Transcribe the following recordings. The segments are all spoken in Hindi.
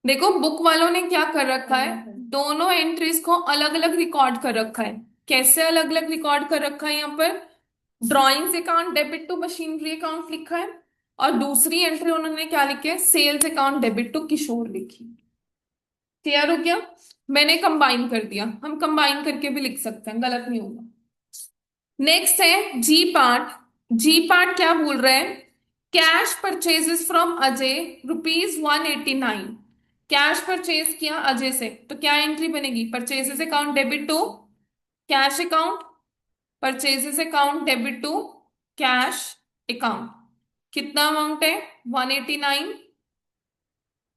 देखो बुक वालों ने क्या कर रखा है, दोनों एंट्रीज को अलग अलग रिकॉर्ड कर रखा है। कैसे अलग अलग रिकॉर्ड कर रखा है? यहाँ पर drawings account debit to machinery account लिखा है, और दूसरी एंट्री उन्होंने क्या लिखी है, sales account debit to Kishore लिखी। क्लियर हो गया? मैंने कंबाइन कर दिया, हम कंबाइन करके भी लिख सकते हैं, गलत नहीं होगा। नेक्स्ट है जी पार्ट। जी पार्ट क्या बोल रहे हैं? Cash purchases from Ajay ₹189। Cash purchase किया अजय से, तो क्या एंट्री बनेगी? Purchases account debit to cash account, purchases account debit to cash account. कितना अमाउंट है? 189।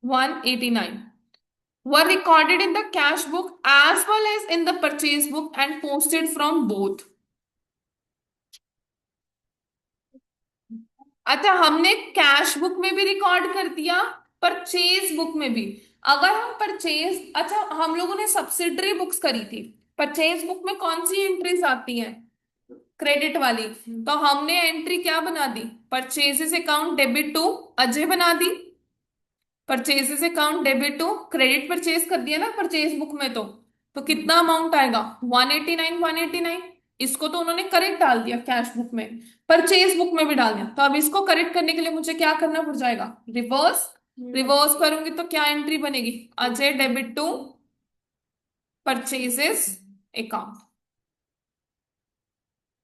189 were recorded in the cash book as well as in the purchase book and posted from both। अच्छा, हमने कैश बुक में भी रिकॉर्ड कर दिया, परचेज बुक में भी। अगर हम परचेज, अच्छा हम लोगों ने सब्सिडरी बुक्स करी थी, परचेज बुक में कौन सी एंट्रीज आती हैं? क्रेडिट वाली। तो हमने एंट्री क्या बना दी? Purchases account debit to Ajay बना दी, purchases account debit to credit purchase कर दिया ना परचेज बुक में। तो कितना अमाउंट आएगा? 189। 189 इसको तो उन्होंने करेक्ट डाल दिया कैश बुक में, परचेज बुक में भी डाल दिया। तो अब इसको करेक्ट करने के लिए मुझे क्या करना पड़ जाएगा? रिवर्स। रिवर्स करूंगी तो क्या एंट्री बनेगी? Ajay debit to purchases account.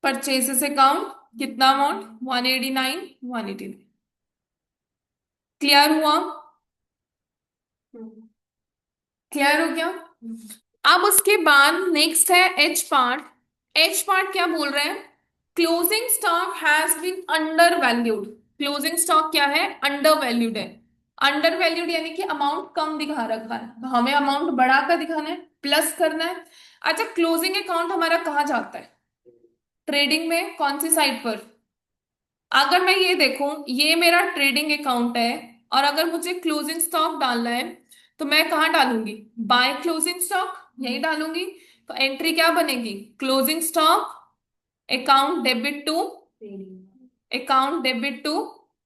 Purchases account कितना अमाउंट? 189। 189। क्लियर हुआ? क्लियर हो गया? अब उसके बाद नेक्स्ट है एच पार्ट। एच पार्ट क्या बोल रहे हैं? Closing stock has been under valued. Closing stock क्या है? अंडर वैल्यूड है। अंडर वैल्यूड यानी कि अमाउंट कम दिखा रखा है, तो हमें अमाउंट बढ़ा कर दिखाना है, प्लस करना है। अच्छा, क्लोजिंग अकाउंट हमारा कहाँ जाता है? ट्रेडिंग में कौन सी साइड पर? अगर मैं ये देखूं, ये मेरा ट्रेडिंग अकाउंट है, और अगर मुझे क्लोजिंग स्टॉक डालना है तो मैं कहाँ डालूंगी? बाय क्लोजिंग स्टॉक, यही डालूंगी। तो एंट्री क्या बनेगी? Closing stock account debit to account debit to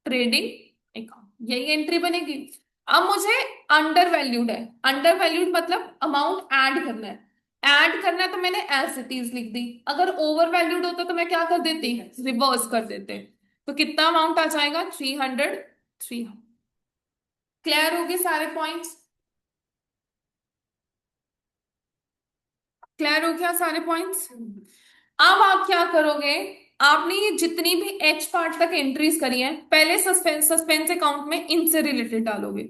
trading account, यही एंट्री बनेगी। अब मुझे अंडर वैल्यूड है, अंडर वैल्यूड मतलब अमाउंट ऐड करना है। ऐड करना है तो मैंने एज इट इज लिख दी। अगर ओवर वैल्यूड होता तो मैं क्या कर देती? रिवर्स कर देते। तो कितना अमाउंट आ जाएगा? 300। 300। क्लियर हो गए सारे पॉइंट्स? क्लियर हो गया सारे पॉइंट्स? अब आप क्या करोगे? आपने ये जितनी भी एच पार्ट तक एंट्रीज करी हैं, पहले सस्पेंस सस्पेंस अकाउंट में इनसे रिलेटेड डालोगे,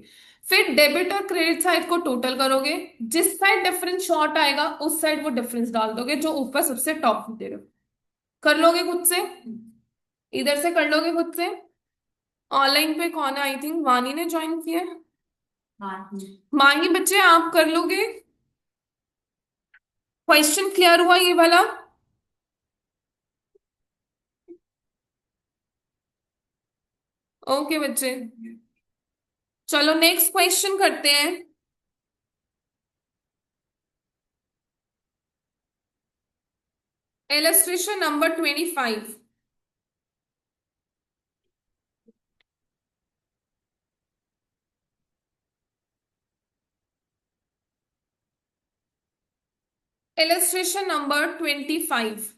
फिर डेबिट और क्रेडिट साइड को टोटल करोगे, जिस साइड डिफरेंस शॉर्ट आएगा उस साइड वो डिफरेंस डाल दोगे जो ऊपर सबसे टॉप में दे रहे हो। कर लोगे खुद से? इधर से कर लोगे खुद से? ऑनलाइन पे कौन है? आई थिंक वानी ने ज्वाइन किया है। माही बच्चे आप कर लोगे? क्वेश्चन क्लियर हुआ ये वाला? ओके बच्चे, चलो नेक्स्ट क्वेश्चन करते हैं। Illustration number 25। Illustration number 25।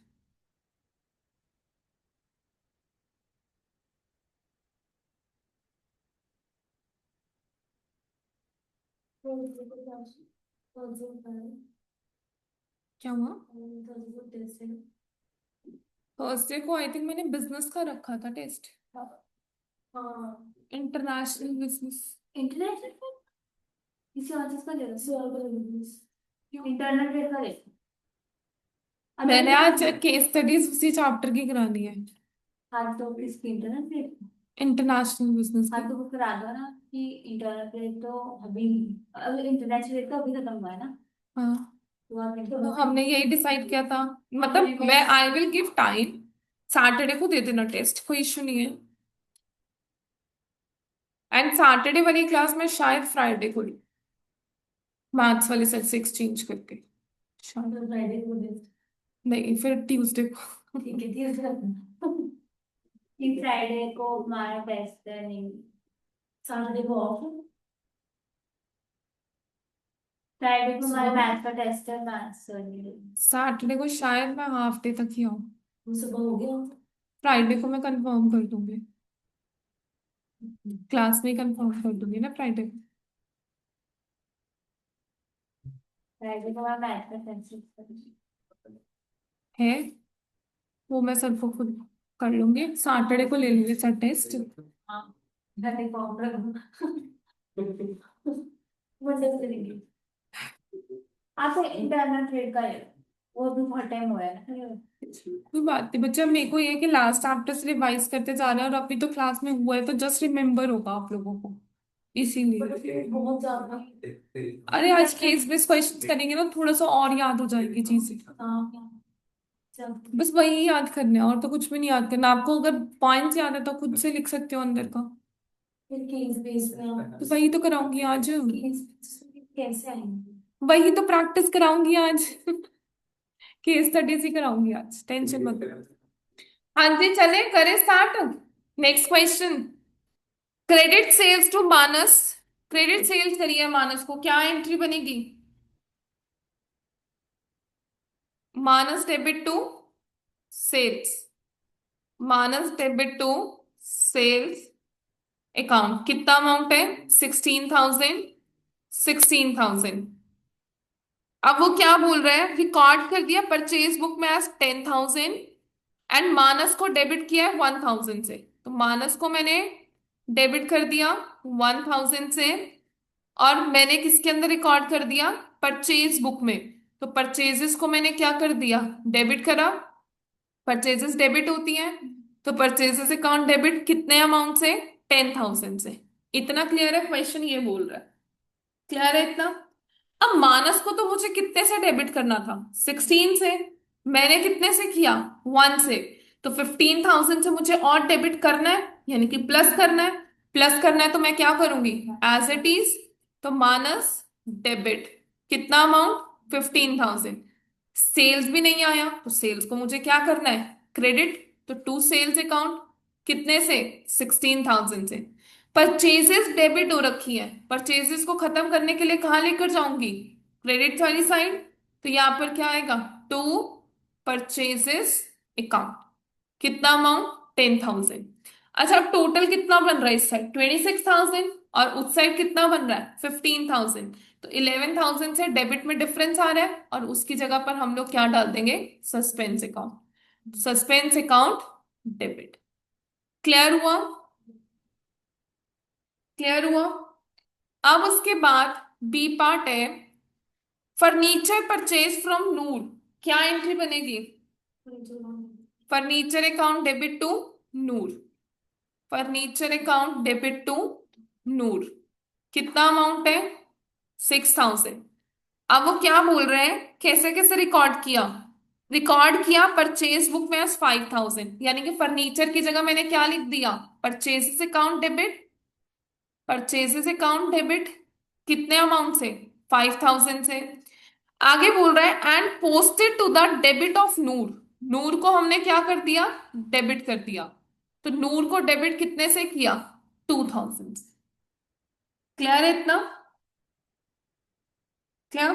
क्या हुआ? थर्सडे को आई थिंक मैंने बिजनेस का रखा था टेस्ट। International business. इंटरनेशनल किसी और चीज का ले रहा इंटरनल पेपर है। मैंने आज केस स्टडीज उसी चैप्टर की करानी है। हाँ तो इसकी इंटरनल पेपर, इंटरनेशनल बिजनेस हाँ की। तो वो करा दो ना कि इंटरनल पेपर तो अभी, इंटरनेशनल पेपर तो अभी खत्म हुआ है ना। हाँ, तो हमने यही डिसाइड किया था। मतलब मैं I will give time, Saturday को दे देना टेस्ट, कोई इशू नहीं है। एंड सैटरडे वाली क्लास में शायद फ्राइडे को ली, मैथ्स वाले सेट से एक्सचेंज करके शायद। फ्राइडे को दे, नहीं फिर ट्यूसडे को। ठीक है ट्यूसडे को। फ्राइडे को हमारा टेस्ट है, नहीं सैटरडे को ऑफ है। फ्राइडे को हमारे मैथ का टेस्ट है, मैथ्स सर। सैटरडे को शायद मैं हाफ डे तक ही आऊँ। वो सुबह हो गया। फ्राइडे को मैं कंफर्म कर दूंगी, क्लास में कंफर्म कर दूंगी ना फ्राइडे को। फ्राइडे को हमारा मैथ का टेस्ट है, वो मैं सर को खुद कर लूंगी, सैटरडे को ले लेंगे सर टेस्ट। हाँ, घर पे फॉर्म रखो। मंडे से लेंगे। आपको इंटरनल ट्रेड का है, वो भी बहुत टाइम हुआ है ना। कोई बात नहीं बच्चा, मेरे को ये है कि लास्ट चैप्टर से रिवाइज करते जा रहे हैं और अभी तो क्लास में हुआ है तो जस्ट रिमेम्बर होगा आप लोगों को, इसीलिए। बहुत ज्यादा। अरे आज केस बेस्ड क्वेश्चंस करेंगे ना, थोड़ा सा और याद हो जाएगी चीजें। हाँ, चल। बस वही याद करना है और तो कुछ भी नहीं याद करना आपको, अगर पॉइंट्स याद है तो खुद से लिख सकते हो अंदर का। फिर केस बेस में आप तो वही तो कराऊंगी आज, केस कैसे आएंगे? वही तो प्रैक्टिस कराऊंगी आज। केस स्टडीज ही कराऊंगी आज, टेंशन मत लो। हाँ जी चले करें start. Next question, credit sales to Manas. Credit sales करिए मानस को, क्या एंट्री बनेगी? Manas debit to sales, Manas debit to sales account, कितना अमाउंट है? 16,000, 16,000। अब वो क्या बोल रहा है, रिकॉर्ड कर दिया परचेज बुक में एज 10,000 एंड मानस को डेबिट किया है 1,000 से। तो मानस को मैंने डेबिट कर दिया 1,000 से और मैंने किसके अंदर रिकॉर्ड कर दिया? परचेज बुक में। तो परचेजेस को मैंने क्या कर दिया? डेबिट करा। परचेजेस डेबिट होती हैं, तो परचेजेस अकाउंट डेबिट कितने अमाउंट से? 10,000 से। इतना क्लियर है क्वेश्चन, ये बोल रहा है। क्लियर है इतना? अब मानस को तो मुझे कितने से डेबिट करना था? 16 से। मैंने कितने से किया? 1 से। तो 15,000 से मुझे और डेबिट करना है, यानी कि प्लस करना है। प्लस करना है तो मैं क्या करूंगी? As it is. तो मानस डेबिट कितना अमाउंट? 15,000। सेल्स भी नहीं आया तो सेल्स को मुझे क्या करना है? क्रेडिट। तो टू सेल्स अकाउंट कितने से? 16,000 से। परचेजेस डेबिट हो रखी है, परचेजेस को खत्म करने के लिए कहाँ लेकर जाऊंगी? क्रेडिट वाली साइड। तो यहां पर क्या आएगा? टू परचेजेस अकाउंट, कितना अमाउंट? 10,000। अच्छा अब टोटल कितना बन रहा है? इस साइड 26,000 और उस साइड कितना बन रहा है? 15,000। तो 11,000 से डेबिट में डिफरेंस आ रहा है और उसकी जगह पर हम लोग क्या डाल देंगे? Suspense account. Suspense account debit. Clear हुआ? क्लियर हुआ? अब उसके बाद बी पार्ट है, फर्नीचर परचेज फ्रॉम नूर, क्या एंट्री बनेगी? Furniture account debit to Noor. Furniture account debit to Noor, कितना अमाउंट है? 6,000। अब वो क्या बोल रहे हैं, कैसे कैसे रिकॉर्ड किया? रिकॉर्ड किया परचेज बुक में 5,000, यानी कि फर्नीचर की जगह मैंने क्या लिख दिया? Purchases account debit. Purchases account debit कितने अमाउंट से? 5,000 से। आगे बोल रहा है and posted to the debit of Noor. Noor को हमने क्या कर दिया? डेबिट कर दिया। तो नूर को डेबिट कितने से किया? 2,000। क्लियर है इतना? क्या?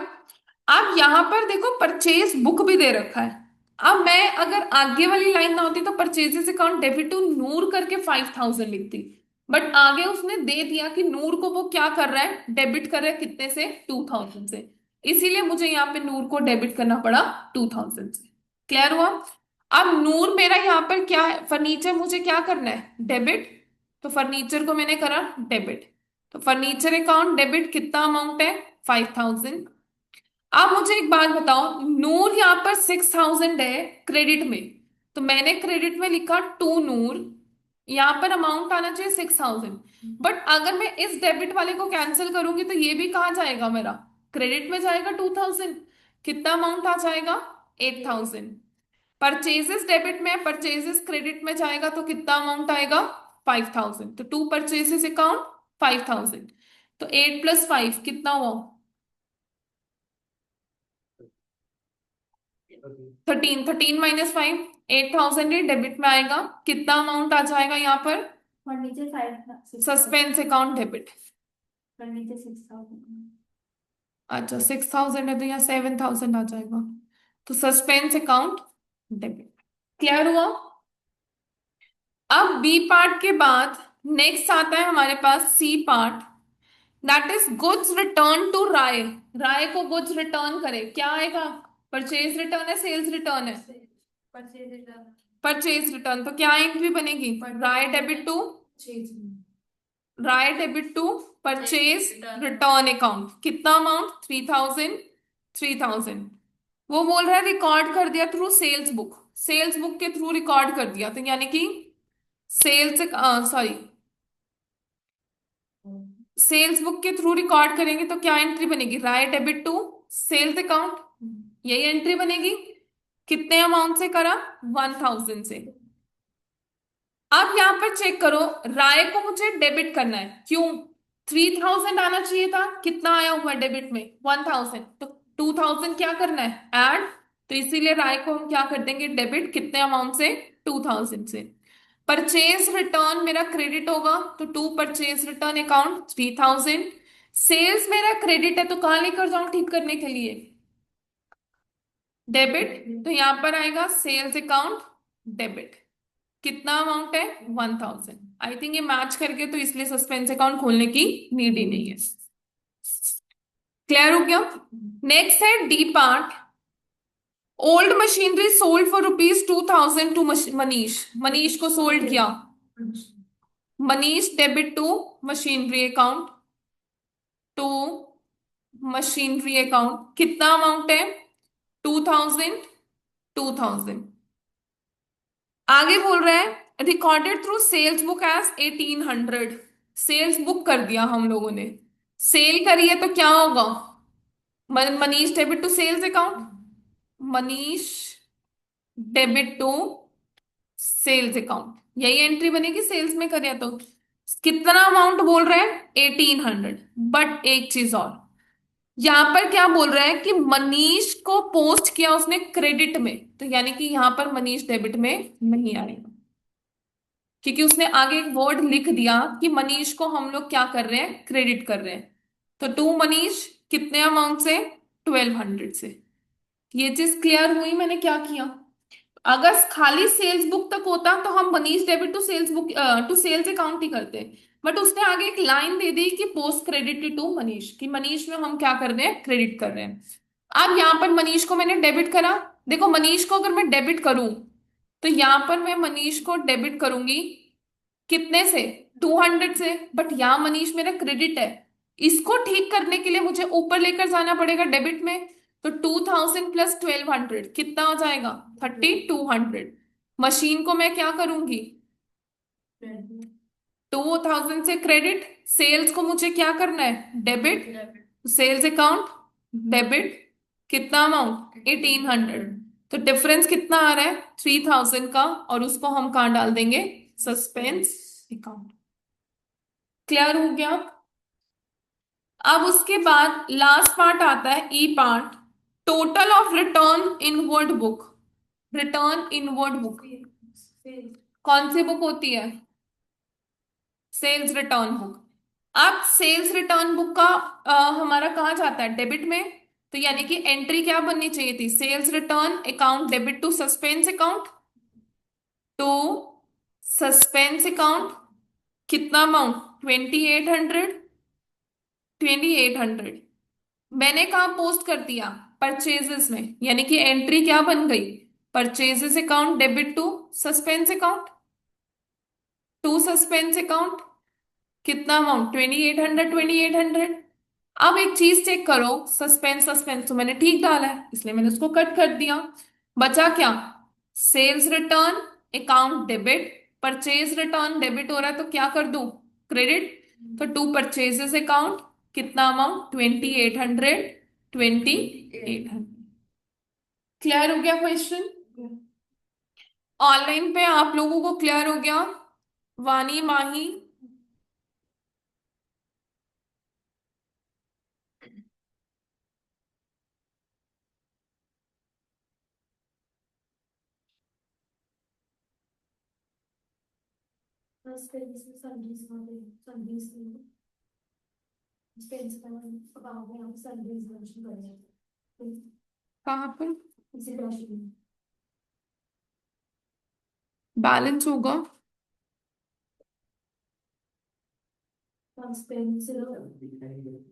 अब यहां पर देखो परचेज बुक भी दे रखा है। अब मैं अगर आगे वाली लाइन ना होती तो परचेजेस अकाउंट डेबिट टू नूर करके 5,000 लिखती, बट आगे उसने दे दिया कि नूर को वो क्या कर रहा है? डेबिट कर रहा है, कितने से? 2,000 से। इसीलिए मुझे यहाँ पे नूर को डेबिट करना पड़ा 2,000 से। क्लियर हुआ? अब नूर मेरा यहाँ पर क्या है? फर्नीचर मुझे क्या करना है? डेबिट। तो फर्नीचर को मैंने करा डेबिट। तो फर्नीचर अकाउंट डेबिट कितना अमाउंट है? 5,000। आप मुझे एक बात बताओ, नूर यहाँ पर 6,000 है क्रेडिट में, तो मैंने क्रेडिट में लिखा टू नूर, यहाँ पर अमाउंट आना चाहिए 6,000। बट अगर मैं इस डेबिट वाले को कैंसिल करूंगी तो ये भी कहाँ जाएगा मेरा? क्रेडिट में जाएगा 2,000। कितना अमाउंट आ जाएगा? 8,000। परचेजेस डेबिट में, परचेजेस क्रेडिट में जाएगा तो कितना अमाउंट आएगा? 5,000। तो टू परचेजेस अकाउंट 5,000। तो 8 + 5 कितना हुआ? 13। 13 - 5 8,000 ही डेबिट में आएगा। कितना अमाउंट आ जाएगा यहाँ पर? Furniture 5 6 suspense account debit. Furniture 6,000। अच्छा 6,000 है तो यहाँ 7,000 आ जाएगा, तो सस्पेंस अकाउंट डेबिट। क्लियर हुआ? अब बी पार्ट के बाद नेक्स्ट आता है हमारे पास C part, that is goods return to Rai. Rai को गुड्स रिटर्न करे, क्या आएगा? परचेज रिटर्न है, सेल्स रिटर्न है? Purchase return. परचेज रिटर्न, तो क्या एंट्री बनेगी? Rai debit to, Rai debit to purchase return account. कितना अमाउंट? 3,000, 3,000। वो बोल रहा है रिकॉर्ड कर दिया through sales book, sales book के थ्रू रिकॉर्ड कर दिया, तो यानी कि सेल्स, सॉरी, सेल्स बुक के थ्रू रिकॉर्ड करेंगे तो क्या एंट्री बनेगी? Rai debit to sales account, यही एंट्री बनेगी। कितने अमाउंट से करा? 1,000 से। अब यहां पर चेक करो, राय को मुझे डेबिट करना है, क्यों? 3,000 आना चाहिए था, कितना आया हुआ है डेबिट में? 1,000, तो 2,000 क्या करना है? ऐड, तो इसीलिए राय को हम क्या कर देंगे? डेबिट, कितने अमाउंट से? 2,000 से। परचेज रिटर्न मेरा क्रेडिट होगा, तो to purchase return account 3,000। Sales मेरा क्रेडिट है, तो कहां लेकर जाऊं ठीक करने के लिए? डेबिट, तो यहां पर आएगा सेल्स अकाउंट डेबिट। कितना अमाउंट है? 1,000। आई थिंक ये मैच करके, तो इसलिए सस्पेंस अकाउंट खोलने की नीड ही नहीं है। क्लियर हो गया? नेक्स्ट है D part, old machinery sold for ₹2,000 to Manish. Manish को सोल्ड किया, Manish debit to machinery account, to machinery account. कितना अमाउंट है? 2,000, 2,000। आगे बोल रहा है recorded through sales book as 1,800। Sales book कर दिया हम लोगों ने, सेल करी है, तो क्या होगा? Manish debit to sales account, Manish debit to sales account, यही एंट्री बनेगी सेल्स में करिए तो। कितना अमाउंट बोल रहे हैं? 1,800। बट एक चीज और, यहां पर क्या बोल रहा है कि मनीष को पोस्ट किया उसने क्रेडिट में, तो यानी कि यहां पर मनीष डेबिट में नहीं आएगा, क्योंकि उसने आगे एक वर्ड लिख दिया कि मनीष को हम लोग क्या कर रहे हैं? क्रेडिट कर रहे हैं। तो टू मनीष, कितने अमाउंट से? 1,200 से। ये चीज क्लियर हुई मैंने क्या किया? अगर खाली सेल्स बुक तक होता तो हम Manish debit to sales book, to sales account ही करते, बट उसने आगे एक लाइन दे दी कि पोस्ट क्रेडिट टू मनीष, कि मनीष में हम क्या कर रहे हैं? क्रेडिट कर रहे हैं। अब यहां पर मनीष को मैंने डेबिट करा, देखो मनीष को अगर मैं डेबिट करूं, तो यहां पर मैं मनीष को डेबिट करूंगी कितने से? 200 से, बट यहाँ मनीष मेरा क्रेडिट है, इसको ठीक करने के लिए मुझे ऊपर लेकर जाना पड़ेगा डेबिट में, तो 2,000 प्लस 1,200 कितना हो जाएगा? 3,200। मशीन को मैं क्या करूंगी? 2,000 से क्रेडिट, सेल्स को मुझे क्या करना है? डेबिट, सेल्स अकाउंट डेबिट, कितना अमाउंट? 1,800। तो डिफरेंस कितना आ रहा है? 3,000 का, और उसको हम कहाँ डाल देंगे? Suspense account. क्लियर हो गया? अब उसके बाद लास्ट पार्ट आता है E part, total of return inward book. Return inward book कौन सी बुक होती है? Sales return book. अब सेल्स रिटर्न बुक का हमारा कहाँ जाता है? डेबिट में, तो यानी कि एंट्री क्या बननी चाहिए थी? Sales return account debit to suspense account, to suspense account. कितना अमाउंट? 2,800, 2,800। मैंने कहा पोस्ट कर दिया? परचेजेस में, यानी कि एंट्री क्या बन गई? Purchases account debit to suspense account, to suspense account. कितना अमाउंट? 2,800, 2,800। अब एक चीज चेक करो, सस्पेंस सस्पेंस तो मैंने ठीक डाला है, इसलिए मैंने उसको कट कर दिया। बचा क्या? Sales return account debit, purchase return debit हो रहा है तो क्या कर दूं? क्रेडिट, तो टू परचेजेस अकाउंट। कितना अमाउंट? 2,800, 2,800। क्लियर हो गया क्वेश्चन? ऑनलाइन पे आप लोगों को क्लियर हो गया? वानी, माही? बस फिर इसमें सर्विस वाले सर्विस स्पेस का पकाओ में आप सैलरीज मेंशन करेंगे कहाँ पे इसी राशि में बैलेंस होगा? एक्सपेंस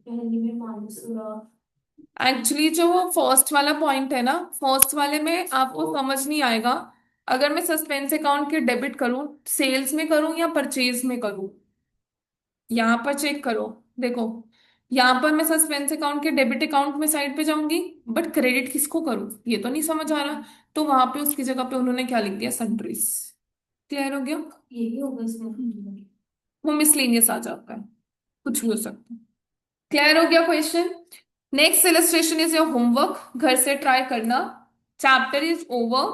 हिंदी में माइनस एक्चुअली जो फर्स्ट वाला पॉइंट है ना, फर्स्ट वाले में आपको समझ नहीं आएगा। अगर मैं सस्पेंस अकाउंट के डेबिट करूं, सेल्स में करूं या परचेज में करूं, यहाँ पर चेक करो। देखो, यहाँ पर मैं सस्पेंस अकाउंट के डेबिट अकाउंट में साइड पे जाऊंगी, बट क्रेडिट किसको करूं ये तो नहीं समझ आ रहा। तो वहां पे उसकी जगह पे उन्होंने क्या लिख दिया, सन्ड्रीज। क्लियर हो गया? यही होगा इसमें वो मिसलेनियस आ जाता है, कुछ भी हो सकता है। क्लियर हो गया question? Next illustration is your homework, घर से ट्राई करना। Chapter is over.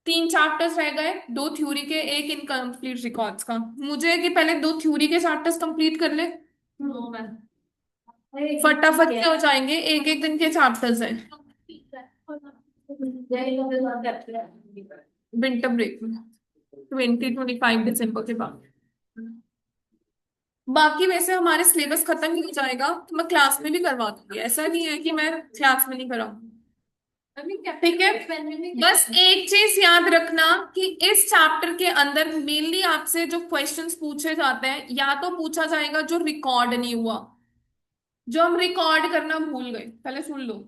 3 चैप्टर्स रह गए, 2 थ्योरी के, एक इनकम्प्लीट रिकॉर्ड्स का। मुझे है कि पहले 2 थ्योरी के चैप्टर्स कंप्लीट कर ले, फटाफट से हो जाएंगे, एक एक दिन के चैप्टर्स हैं। विंटर ब्रेक में 20-25 दिसंबर के बाद। बाकी वैसे हमारे सिलेबस खत्म ही हो जाएगा तो मैं क्लास में भी करवा दूंगी, ऐसा नहीं है कि मैं क्लास में नहीं कराऊंगी। ठीक है, बस एक चीज याद रखना कि इस चैप्टर के अंदर मेनली आपसे जो क्वेश्चंस पूछे जाते हैं, या तो पूछा जाएगा जो रिकॉर्ड नहीं हुआ, जो हम रिकॉर्ड करना भूल गए, पहले सुन लो,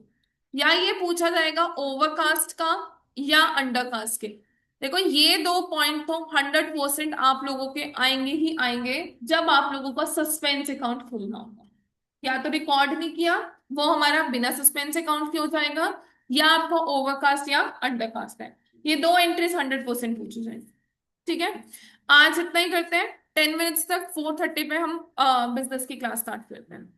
या ये पूछा जाएगा ओवरकास्ट का या अंडरकास्ट के। देखो ये 2 पॉइंट तो 100% आप लोगों के आएंगे ही आएंगे जब आप लोगों का सस्पेंस अकाउंट खोलना होगा। या तो रिकॉर्ड नहीं किया, वो हमारा बिना सस्पेंस अकाउंट के हो जाएगा, या आपको ओवरकास्ट या अंडरकास्ट है, ये 2 एंट्रीज 100% पूछी जाएंगी। ठीक है, आज इतना ही करते हैं। 10 मिनट्स तक 4:30 पे हम बिजनेस की क्लास स्टार्ट करते हैं।